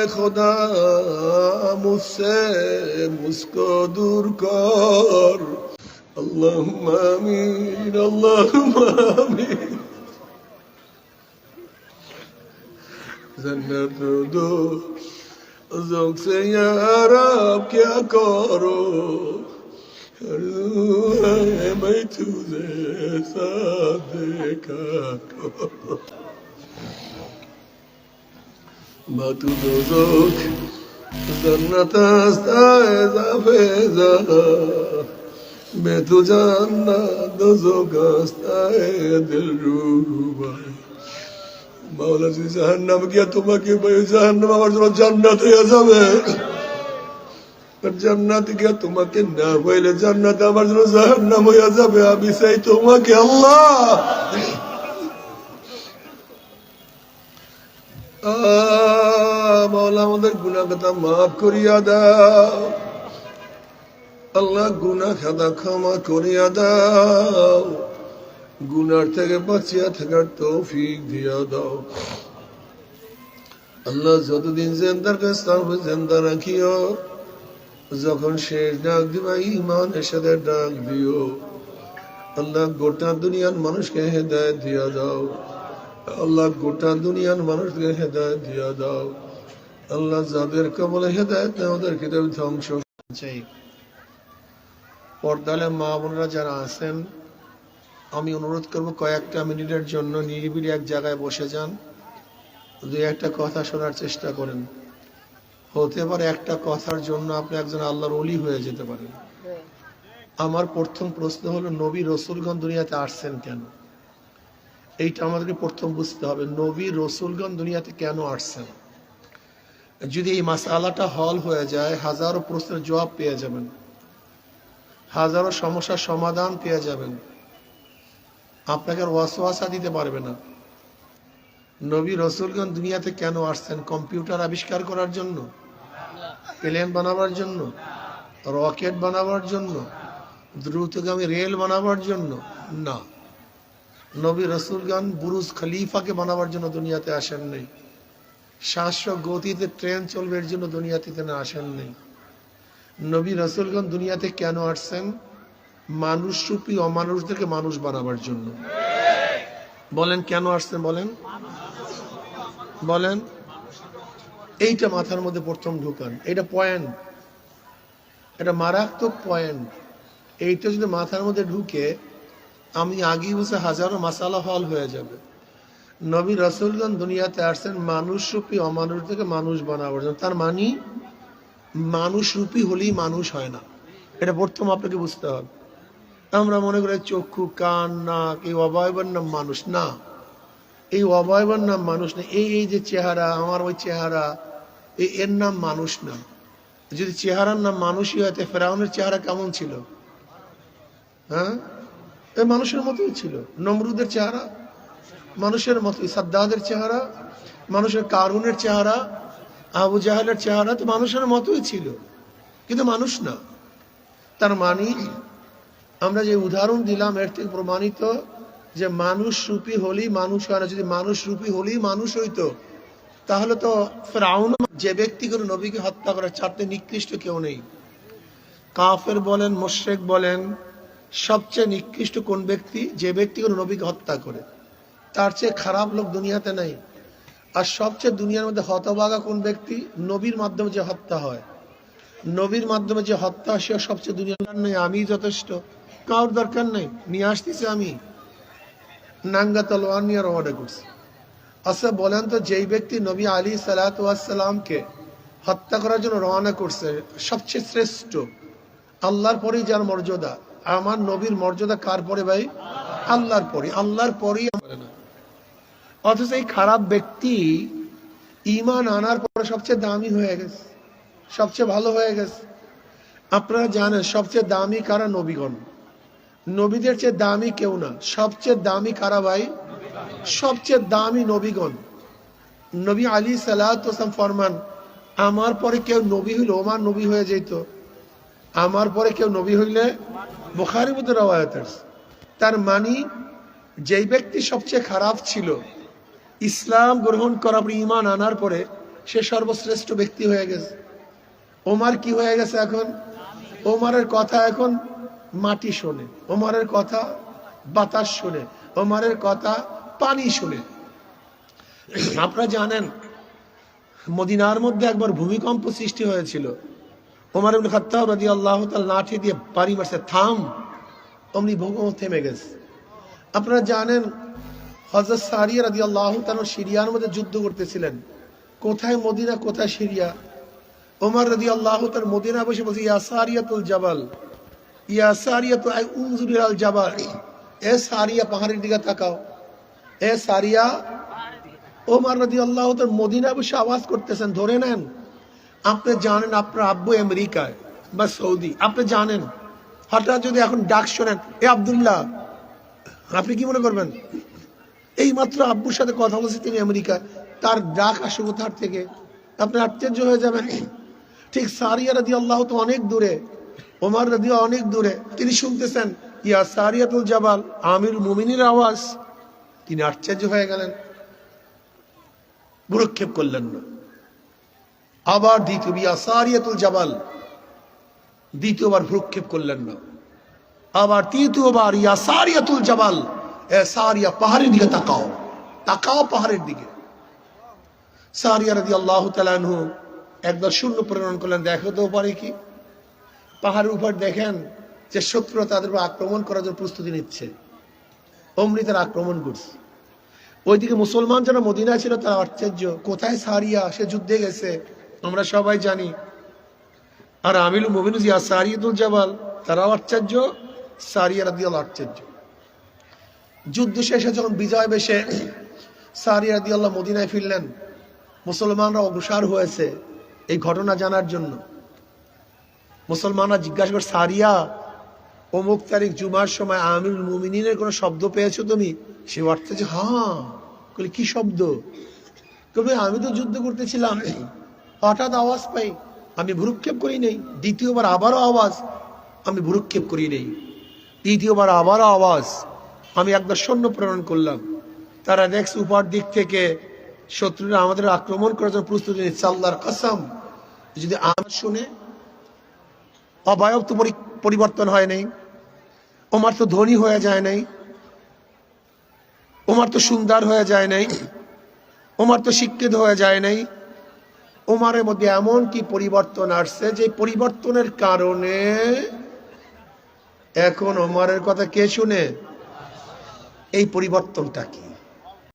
खुदा मुझसे मुझको दूर कर अल्लाहुम्मा आमीन अल्लाहुम्मा आमीन जन्नत दो ज़ौक़ से या रब क्या करो मैं तुझे साथ देखा करो Batu dozok Jannat astaiza feza Betu jannat dozok astaiza dilruba Mawla si jahannam kiya tumaki bhai jahannam amar jona jannat hoye jabe আর জান্নাতে গিয়ে তোমাকে না পাইলে জান্নাত আমার জন্য জাহান্নাম হয়ে যাবে আমি চাই তোমাকে আল্লাহ মওলা আমাদের গুনাহ খাতা মাফ করিয়া দাও আল্লাহ গুনাহ খাতা ক্ষমা করিয়া দাও গুনার থেকে বাঁচিয়া থাকার তৌফিক দিয়া দাও আল্লাহ যতদিন জিন্দার কাছে জিন্দা রাখিও যখন শেষ ডাক দিবা ঈমানের সাথে ডাক দিও আল্লাহ গোটা দুনিয়ার মানুষকে হেদায়েত দিয়া দাও আল্লাহ গোটা দুনিয়ার মানুষকে হেদায়েত দিয়া দাও আল্লাহ যাদের কবলে হেদায়েত নেই ওদেরকে তুমি ধ্বংস চাই পর্দালে মা বোনরা যারা আছেন আমি অনুরোধ করব কয়েকটা মিনিটের জন্য নিরিবিলি এক জায়গায় বসে যান দুই একটা কথা শোনার চেষ্টা করেন হতে পারে একটা কথার জন্য আপনি একজন আল্লাহর ওলি হয়ে যেতে পারেন আমার প্রথম প্রশ্ন হলো নবী রাসূলগণ দুনিয়াতে আসছেন কেন এইটা আমাদেরকে প্রথম বুঝতে হবে নবী রাসূলগণ দুনিয়াতে কেন আসছেন যদি এই মাসআলাটা হল হয়ে যায় হাজারো প্রশ্নের জবাব পেয়ে যাবেন হাজারো সমস্যার সমাধান পেয়ে যাবেন আপনাকে আর ওয়াসওয়াসা দিতে পারবে না নবী রাসূলগণ দুনিয়াতে কেন আসছেন কম্পিউটার আবিষ্কার করার জন্য প্লেন বানাবার জন্য রকেট বানাবার জন্য দ্রুতগামী রেল বানাবার জন্য না নবী রাসূলগণ বুরুজ খলিফাকে বানাবার জন্য দুনিয়াতে আসেন নাই শাশ্বত গতিতে ট্রেন চলবে এর জন্য দুনিয়াতে তিনি আসেন নাই নবী রাসূলগণ দুনিয়াতে কেন আসছেন মানুষরূপী অমানুষদেরকে মানুষ বানাবার জন্য বলেন কেন আসছেন বলেন বলেন এইটা মাথার মধ্যে প্রথম ঢুকান এটা পয়েন্ট এটা মারাত্মক পয়েন্ট এইটা যদি মাথার মধ্যে ঢুকে আমি আগেই বসে হাজারো মাসালা হল হয়ে যাবে নবী রাসূলগণ দুনিয়াতে আসছেন মানুষরূপী অমানুষ থেকে মানুষ বানাবার জন্য তার মানে মানুষরূপী হলেই মানুষ হয় না এটা প্রথম আপনাকে বুঝতে হবে আমরা মনে করি চক্ষু কান নাক এই অবয়বের নাম মানুষ না এই অবয়বের নাম মানুষ না এই যে চেহারা আমার ওই চেহারা এর নাম মানুষ না যদি চেহারার নাম মানুষই হয় ফেরাউনের চেহারা কেমন ছিল হ্যাঁ এই মানুষের মতোই ছিল নমরুদের চেহারা মানুষের মতোই সাদ্দাদের চেহারা মানুষের কারুনের চেহারা আবু জাহেলের চেহারা তো মানুষের মতোই ছিল কিন্তু মানুষ না তার মানে আমরা যে উদাহরণ দিলাম এর থেকে প্রমাণিত যে মানুষ রূপী হলেই মানুষ হয় না যদি মানুষ রূপী হলেই মানুষ হইতো তাহলে তো ফেরাউন যে ব্যক্তি করে নবীকে হত্যা করে চারটে নিকৃষ্ট কেউ নেই কাফের বলেন মুশরিক বলেন সবচেয়ে নিকৃষ্ট কোন ব্যক্তি যে ব্যক্তি করে নবীকে হত্যা করে তার চেয়ে খারাপ লোক দুনিয়াতে নাই আর সবচেয়ে দুনিয়ার মধ্যে হতভাগা কোন ব্যক্তি নবীর মাধ্যমে যে হত্যা হয় নবীর মাধ্যমে যে হত্যা সে সবচেয়ে দুনিয়ার নেই আমি যথেষ্ট কারোর দরকার নেই নিয়ে আসতেছি আমি নাঙ্গা তলোয়ার নিয়ে রওনা করছি আচ্ছা বলেন তো যেই ব্যক্তি নবী আলী সালাতু ওয়াস সালামকে হত্যা করার জন্য রওনা করছে সবচেয়ে শ্রেষ্ঠ আল্লাহর পরেই যার মর্যাদা আমার নবীর মর্যাদা কার পরে ভাই আল্লাহর পরেই অথচ এই খারাপ ব্যক্তি ঈমান আনার পরে সবচেয়ে দামি হয়ে গেছে সবচেয়ে ভালো হয়ে গেছে আপনারা জানেন সবচেয়ে দামি কারা নবীগণ নবীদের চেয়ে দামি কেউ না সবচেয়ে দামি কারা ভাই সবচেয়ে দামি নবীগণ নবী আলী সাল্লাল্লাহু আলাইহি ওয়াসাল্লাম ফরমান আমার পরে কেউ নবী হইলে ওমর নবী হয়ে যেত আমার পরে কেউ নবী হইলে বুখারীর মধ্যে রওয়ায়াত আছে তার মানে যেই ব্যক্তি সবচেয়ে খারাপ ছিল, ইসলাম গ্রহণ করার পর ঈমান আনার পরে সে সর্বশ্রেষ্ঠ ব্যক্তি হয়ে গেছে। ওমর কি হয়ে গেছে এখন? ওমরের কথা এখন মাটি শোনে, ওমরের কথা বাতাস শোনে, ওমরের কথা পানি শোনে। আপনারা জানেন মদিনার মধ্যে একবার ভূমিকম্প সৃষ্টি হয়েছিল। ওমর ইবনে খাত্তাব রাদিয়াল্লাহু তাআলা লাঠি দিয়ে বাড়ি মারছে, থাম, অমনি ভূমিকম্প থেমে গেছে। আপনারা জানেন হযরত সারিয়া রাদিয়াল্লাহু তাআলা সিরিয়ার মধ্যে যুদ্ধ করতেছিলেন। কোথায় মদিনা, কোথায় সিরিয়া? ওমর রাদিয়াল্লাহু তাআলা মদিনা বসে বলছে, ইয়া সারিয়াতুল জাবাল, ইয়া সারিয়াতু উনজুর ইলাল জাবাল, এ সারিয়া পাহাড়ের দিকে তাকাও, এ সারিয়া। ওমর রাদিয়াল্লাহু তাআলা মদিনা বসে আওয়াজ করতেছেন, ধরে নেন। আপনি জানেন আপনার আব্বু আমেরিকায় বা সৌদি, আপনি জানেন। হঠাৎ যদি এখন ডাক শোনেন, এ আব্দুল্লাহ, আপনি কি মনে করবেন? এই মাত্র আব্বুর সাথে কথা বলছে, তিনি আমেরিকায়, তার ডাক আসে কোথার থেকে? আপনি আশ্চর্য হয়ে যাবেন। ঠিক সারিয়া রাদিয়াল্লাহু তো অনেক দূরে, ওমর রাদিয়াল্লাহু অনেক দূরে, তিনি শুনতেছেন ইয়া সারিয়াতুল জাবাল, আমিরুল মুমিনের আওয়াজ। তিনি আশ্চর্য হয়ে গেলেন, ভ্রুক্ষেপ করলেন না। আবার দ্বিতীয় ইয়া সারিয়াতুল জাবাল, দ্বিতীয়বার ভ্রুক্ষেপ করলেন না। আবার তৃতীয়বার ইয়া সারিয়াতুল জাবাল, এ সারিয়া পাহাড়ের দিকে তাকাও, তাকাও পাহাড়ের দিকে। সারিয়া রাদিয়াল্লাহু তাআলা আনহু একদল সৈন্য প্রেরণ করলেন, দেখো তো পারে কি। পাহাড়ের উপর দেখেন যে শত্রু তাদের উপর আক্রমণ করার জন্য প্রস্তুতি নিচ্ছে, অমনি তারা আক্রমণ করছে। ওইদিকে মুসলমান যারা মদিনায় ছিল তারা আশ্চর্য, কোথায় সারিয়া, সে যুদ্ধে গেছে, আমরা সবাই জানি। আর আমিরুল মুমিনিন ইয়া সারিয়াতুল জাবাল, তারাও আশ্চর্য, সারিয়া রাদিয়াল্লাহু আশ্চর্য। যুদ্ধ শেষে যখন বিজয় বেশে সারিয়া রাদিয়াল্লাহু মদিনায় ফিরলেন, মুসলমানরা অগ্রসর হয়েছে এই ঘটনা জানার জন্য। মুসলমানরা জিজ্ঞাসা করে, সারিয়া, অমুক তারিখ জুমার সময় আমিরুল মুমিনিনের কোনো শব্দ পেয়েছো তুমি? সে অর্থে যে হ্যাঁ। বলে কি শব্দ? তবে আমি তো যুদ্ধ করতেছিলাম, হঠাৎ আওয়াজ পাই, আমি ভ্রুক্ষেপ করি নেই। দ্বিতীয়বার আবারও আওয়াজ, আমি ভ্রুক্ষেপ করি নেই। তৃতীয়বার আবারও আওয়াজ, আমি একবার সৈন্য প্রেরণ করলাম। তারা দেখছে উপর দিক থেকে শত্রুরা আমাদের আক্রমণ করার জন্য প্রস্তুতি নিচ্ছে। আল্লাহর কসম, যদি আমার শুনে, অবয়ব তো পরিবর্তন হয় নাই, ওমর তো ধনী হয়ে যায় নাই, ওমর তো সুন্দর হয়ে যায় নাই, ওমর তো শিক্ষিত হয়ে যায় নাই। ওমরের মধ্যে এমন কি পরিবর্তন আসছে যে পরিবর্তনের কারণে এখন ওমরের কথা কে শুনে? এই পরিবর্তনটা কি?